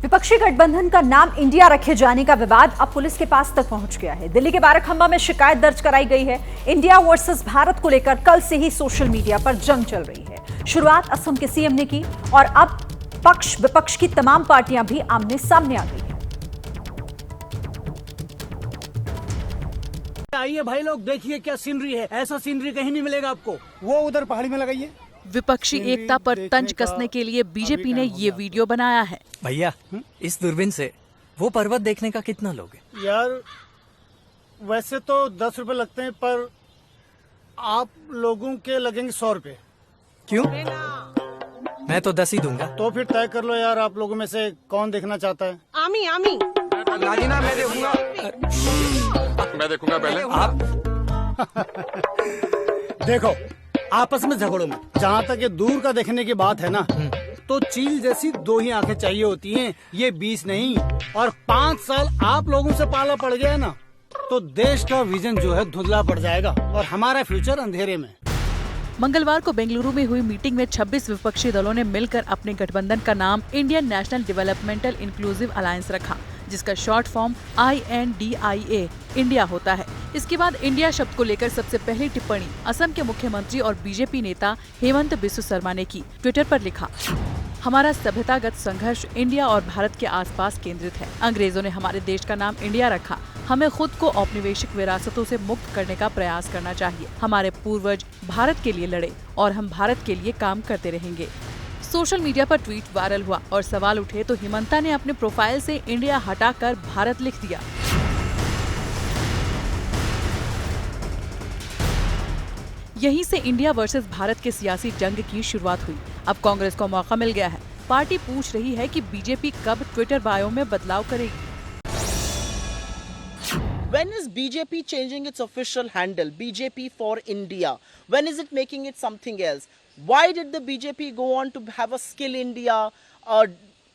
विपक्षी गठबंधन का नाम इंडिया रखे जाने का विवाद अब पुलिस के पास तक पहुंच गया है। दिल्ली के बाराखंबा में शिकायत दर्ज कराई गई है। इंडिया वर्सेस भारत को लेकर कल से ही सोशल मीडिया पर जंग चल रही है। शुरुआत असम के सीएम ने की और अब पक्ष विपक्ष की तमाम पार्टियां भी आमने सामने आ गई हैं। आइए भाई लोग, देखिए क्या सीनरी है। ऐसा सीनरी कहीं नहीं मिलेगा आपको। वो उधर पहाड़ी में लगाइए। विपक्षी एकता पर तंज कसने के लिए बीजेपी ने ये वीडियो बनाया है। भैया, इस दूरबीन से वो पर्वत देखने का कितना लोगे? यार वैसे तो 10 रुपए लगते हैं, पर आप लोगों के लगेंगे 100 रुपए। क्यों? मैं तो 10 ही दूंगा। तो फिर तय कर लो यार, आप लोगों में से कौन देखना चाहता है? आमी लाजिना, मैं देखूंगा। मैं देखूंगा पहले। आप देखो, आपस में झगड़ो में। जहाँ तक ये दूर का देखने की बात है ना, तो चील जैसी 2 ही आंखें चाहिए होती हैं, ये 20 नहीं। और 5 साल आप लोगों से पाला पड़ गया ना, तो देश का विजन जो है धुंधला पड़ जाएगा और हमारा फ्यूचर अंधेरे में। मंगलवार को बेंगलुरु में हुई मीटिंग में 26 विपक्षी दलों ने मिलकर अपने गठबंधन का नाम Indian national developmental inclusive alliance रखा, जिसका शॉर्ट फॉर्म INDIA इंडिया होता है। इसके बाद इंडिया शब्द को लेकर सबसे पहली टिप्पणी असम के मुख्यमंत्री और बीजेपी नेता हेमंत बिस्व शर्मा ने की। ट्विटर पर लिखा, हमारा सभ्यतागत संघर्ष इंडिया और भारत के आसपास केंद्रित है। अंग्रेजों ने हमारे देश का नाम इंडिया रखा। हमें खुद को औपनिवेशिक विरासतों से मुक्त करने का प्रयास करना चाहिए। हमारे पूर्वज भारत के लिए लड़े और हम भारत के लिए काम करते रहेंगे। सोशल मीडिया पर ट्वीट वायरल हुआ और सवाल उठे तो हेमंता ने अपने प्रोफाइल से इंडिया हटाकर भारत लिख दिया। यहीं से इंडिया वर्सेस भारत के सियासी जंग की शुरुआत हुई। अब कांग्रेस को मौका मिल गया है। पार्टी पूछ रही है कि बीजेपी कब ट्विटर बायो में बदलाव करेगी। When is BJP changing its official handle, BJP for India? When is it making it something else? Why did the BJP go on to have a Skill India, a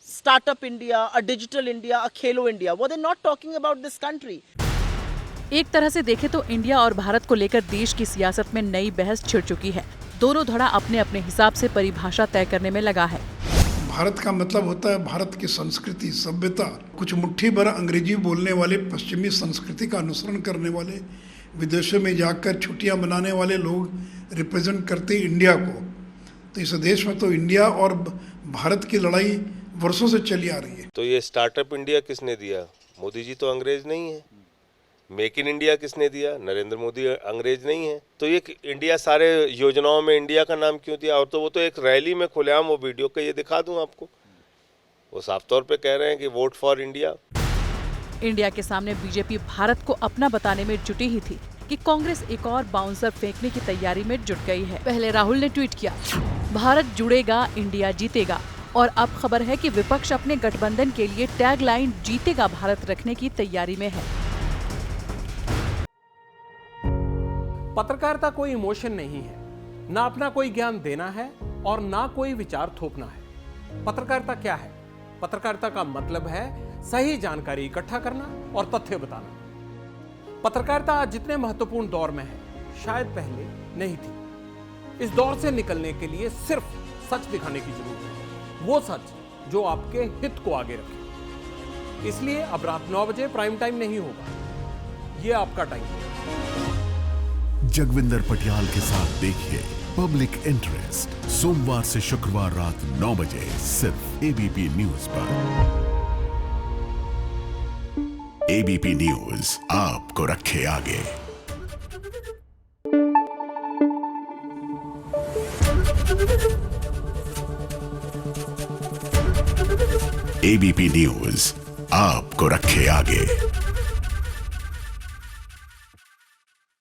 Startup India, a Digital India, a Khelo India? Were they not talking about this country? एक तरह से देखें तो India और भारत को लेकर देश की सियासत में नई बहस छिड़ चुकी है। दोनों धड़ा अपने अपने हिसाब से परिभाषा तय करने में लगा है। भारत का मतलब होता है भारत की संस्कृति, सभ्यता। कुछ मुट्ठी भर अंग्रेजी बोलने वाले, पश्चिमी संस्कृति का अनुसरण करने वाले, विदेशों में जाकर छुट्टियां मनाने वाले लोग रिप्रेजेंट करते इंडिया को। तो इस देश में तो इंडिया और भारत की लड़ाई वर्षों से चली आ रही है। तो ये स्टार्टअप इंडिया किसने दिया? मोदी जी तो अंग्रेज नहीं है। मेक इन इंडिया किसने दिया? नरेंद्र मोदी अंग्रेज नहीं है। तो ये इंडिया सारे योजनाओं में इंडिया का नाम क्यों दिया? और तो वो तो एक रैली में खुलेआम वो वीडियो का ये दिखा दूं आपको, वो साफ तौर पे कह रहे हैं कि वोट फॉर इंडिया। इंडिया के सामने बीजेपी भारत को अपना बताने में जुटी ही थी कि कांग्रेस एक और बाउंसर फेंकने की तैयारी में जुट गई है। पहले राहुल ने ट्वीट किया, भारत जुड़ेगा, इंडिया जीतेगा। और अब खबर है कि विपक्ष अपने गठबंधन के लिए टैगलाइन जीतेगा भारत रखने की तैयारी में है। पत्रकारिता कोई इमोशन नहीं है, ना अपना कोई ज्ञान देना है और ना कोई विचार थोपना है। पत्रकारिता क्या है? पत्रकारिता का मतलब है सही जानकारी इकट्ठा करना और तथ्य बताना। पत्रकारिता आज जितने महत्वपूर्ण दौर में है, शायद पहले नहीं थी। इस दौर से निकलने के लिए सिर्फ सच दिखाने की जरूरत है, वो सच जो आपके हित को आगे रखे। इसलिए अब रात 9 बजे प्राइम टाइम नहीं होगा, ये आपका टाइम है। जगविंदर पटियाल के साथ देखिए पब्लिक इंटरेस्ट, सोमवार से शुक्रवार रात 9 बजे सिर्फ ABP न्यूज पर। ABP न्यूज आपको रखे आगे। ABP न्यूज आपको रखे आगे।